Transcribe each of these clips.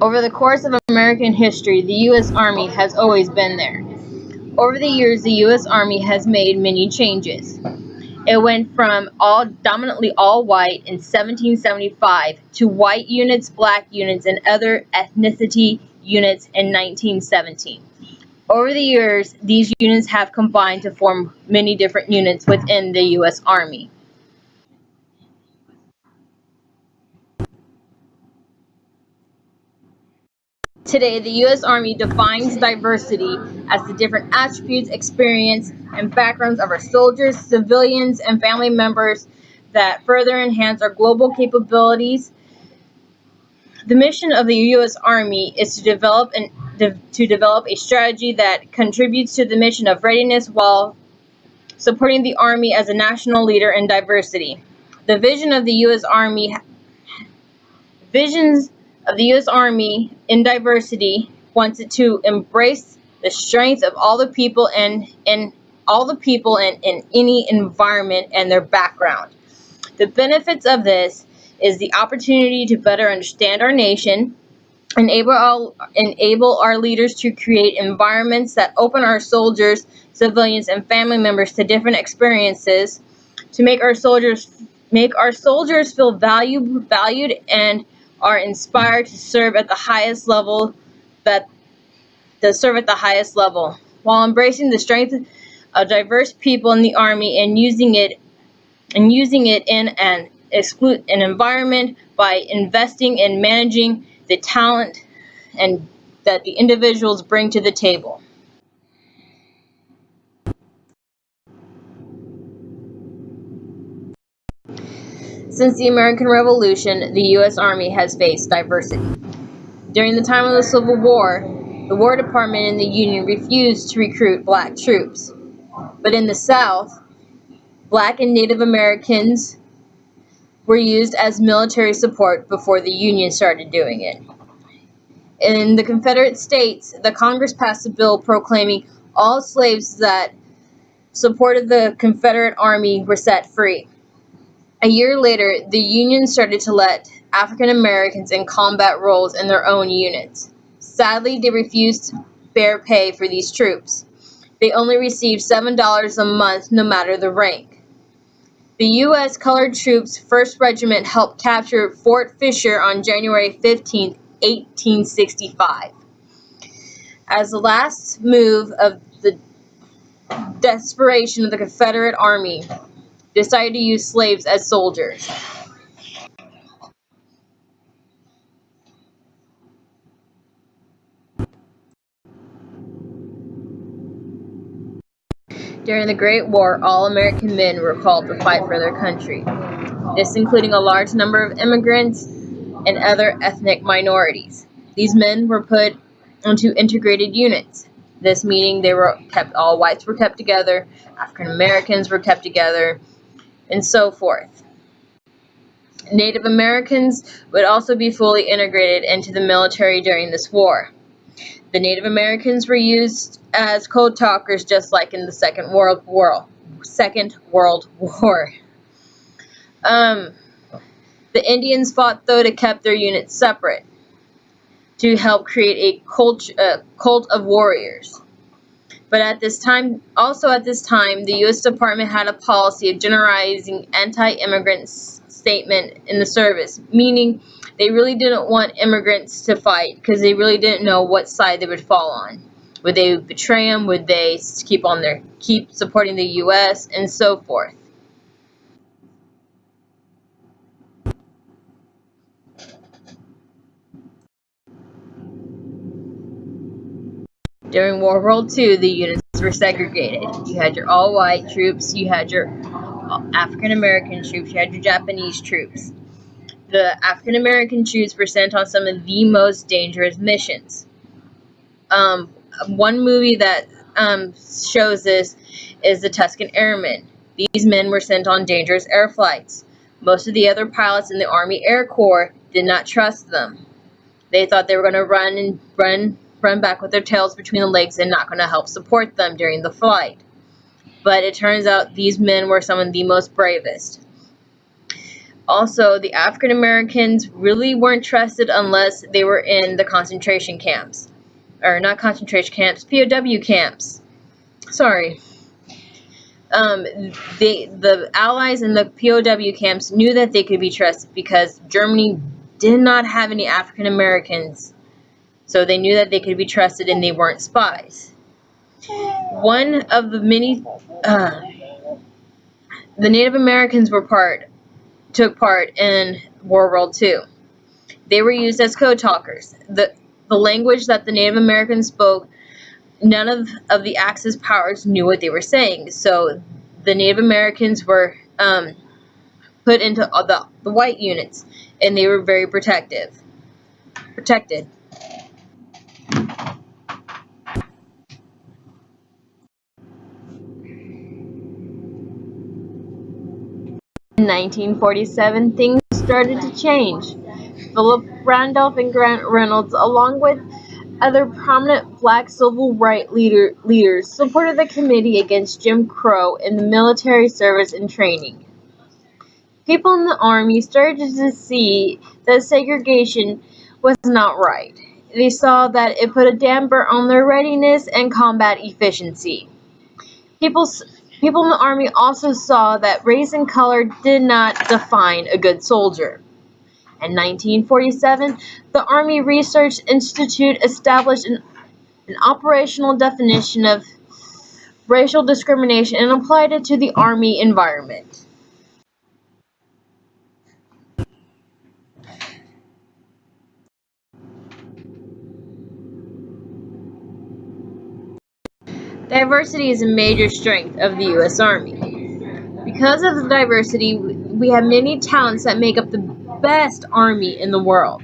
Over the course of American history, the U.S. Army has always been there. Over the years, the U.S. Army has made many changes. It went from dominantly all white in 1775 to white units, black units, and other ethnicity units in 1917. Over the years, these units have combined to form many different units within the U.S. Army. Today, the U.S. Army defines diversity as the different attributes, experience, and backgrounds of our soldiers, civilians, and family members that further enhance our global capabilities. The mission of the U.S. Army is to develop a strategy that contributes to the mission of readiness while supporting the Army as a national leader in diversity. The vision of the U.S. Army Visions of the U.S. Army in diversity wants it to embrace the strength of all the people in any environment and their background. The benefits of this is the opportunity to better understand our nation, enable our leaders to create environments that open our soldiers, civilians, and family members to different experiences, to make our soldiers feel valued and are inspired to serve at the highest level while embracing the strength of diverse people in the Army and using it in an environment by investing in managing the talent and that the individuals bring to the table. Since the American Revolution, the U.S. Army has faced diversity. During the time of the Civil War, the War Department in the Union refused to recruit black troops. But in the South, black and Native Americans were used as military support before the Union started doing it. In the Confederate States, the Congress passed a bill proclaiming all slaves that supported the Confederate Army were set free. A year later, the Union started to let African Americans in combat roles in their own units. Sadly, they refused fair pay for these troops. They only received $7 a month, no matter the rank. The U.S. Colored Troops 1st Regiment helped capture Fort Fisher on January 15, 1865. As the last move of the desperation of the Confederate Army, decided to use slaves as soldiers. During the Great War, all American men were called to fight for their country. This including a large number of immigrants and other ethnic minorities. These men were put into integrated units. This meaning all whites were kept together, African Americans were kept together, and so forth. Native Americans would also be fully integrated into the military during this war. The Native Americans were used as code talkers just like in the Second World War. The Indians fought though to keep their units separate to help create a cult of warriors. But at this time, the U.S. Department had a policy of generalizing anti-immigrant statement in the service, meaning they really didn't want immigrants to fight because they really didn't know what side they would fall on. Would they betray them? Would they keep supporting the U.S. and so forth? During World War II, the units were segregated. You had your all-white troops, you had your African-American troops, you had your Japanese troops. The African-American troops were sent on some of the most dangerous missions. One movie that shows this is the Tusken Airmen. These men were sent on dangerous air flights. Most of the other pilots in the Army Air Corps did not trust them. They thought they were going to run back with their tails between the legs and not going to help support them during the flight. But it turns out these men were some of the most bravest. Also, the African Americans really weren't trusted unless they were in the concentration camps. Or not concentration camps, POW camps. Sorry. The Allies in the POW camps knew that they could be trusted because Germany did not have any African Americans. So they knew that they could be trusted and they weren't spies. One of the many, the Native Americans took part in World War II. They were used as code talkers. The language that the Native Americans spoke, none of the Axis powers knew what they were saying. So the Native Americans were put into the white units, and they were very protected. 1947, things started to change. Philip Randolph and Grant Reynolds, along with other prominent black civil rights leaders, supported the Committee Against Jim Crow in the military service and training. People in the Army started to see that segregation was not right. They saw that it put a damper on their readiness and combat efficiency. People, people in the Army also saw that race and color did not define a good soldier. In 1947, the Army Research Institute established an operational definition of racial discrimination and applied it to the Army environment. Diversity is a major strength of the U.S. Army. Because of the diversity, we have many talents that make up the best Army in the world.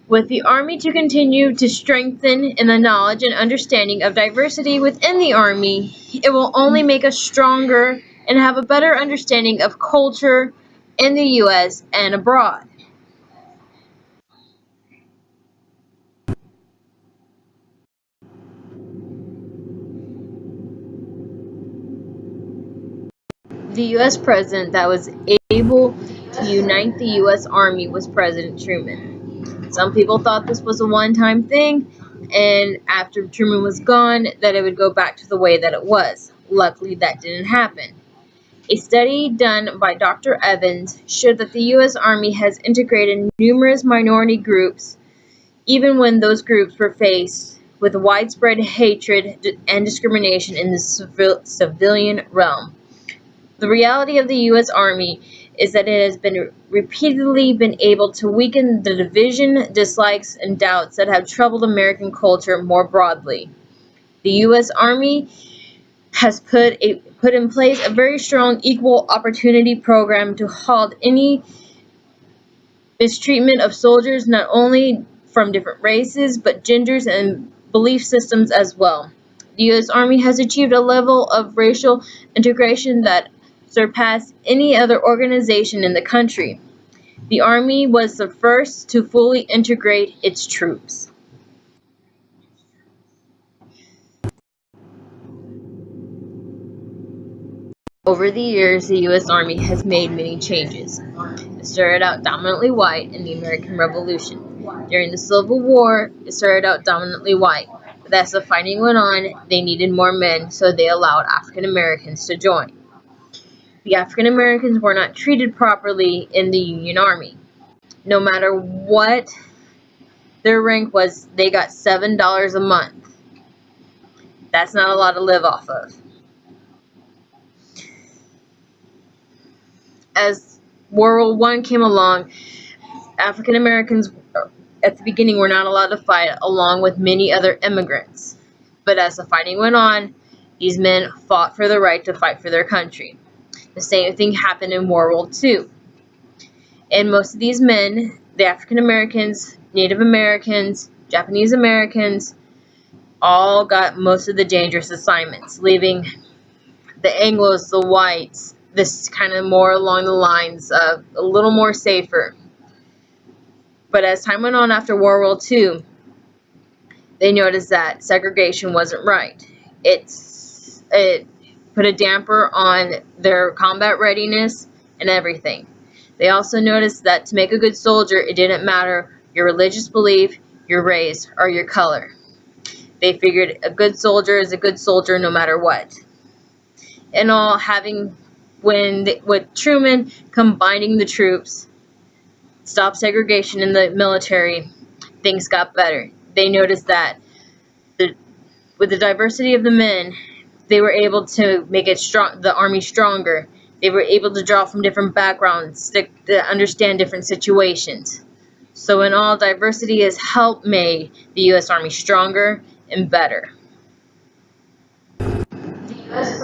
With the Army to continue to strengthen in the knowledge and understanding of diversity within the Army, it will only make us stronger and have a better understanding of culture in the U.S. and abroad. The U.S. president that was able to unite the U.S. Army was President Truman. Some people thought this was a one-time thing, and after Truman was gone, that it would go back to the way that it was. Luckily, that didn't happen. A study done by Doctor Evans showed that the U.S. Army has integrated numerous minority groups, even when those groups were faced with widespread hatred and discrimination in the civilian realm. The reality of the U.S. Army is that it has been repeatedly been able to weaken the division, dislikes, and doubts that have troubled American culture more broadly. The U.S. Army has put in place a very strong equal opportunity program to halt any mistreatment of soldiers, not only from different races, but genders and belief systems as well. The U.S. Army has achieved a level of racial integration that surpassed any other organization in the country. The Army was the first to fully integrate its troops. Over the years, the U.S. Army has made many changes. It started out dominantly white in the American Revolution. During the Civil War, it started out dominantly white. But as the fighting went on, they needed more men, so they allowed African Americans to join. The African Americans were not treated properly in the Union Army. No matter what their rank was, they got $7 a month. That's not a lot to live off of. As World War I came along, African Americans at the beginning were not allowed to fight along with many other immigrants. But as the fighting went on, these men fought for the right to fight for their country. The same thing happened in World War II. And most of these men, the African Americans, Native Americans, Japanese Americans, all got most of the dangerous assignments, leaving the Anglos, the whites, this kind of more along the lines of a little more safer. But as time went on after World War II, they noticed that segregation wasn't right. It put a damper on their combat readiness, and everything. They also noticed that to make a good soldier, it didn't matter your religious belief, your race, or your color. They figured a good soldier is a good soldier no matter what. In all, with Truman combining the troops, stop segregation in the military, things got better. They noticed that with the diversity of the men, they were able to make the army stronger. They were able to draw from different backgrounds to understand different situations. So in all, diversity has helped make the U.S. Army stronger and better. The U.S.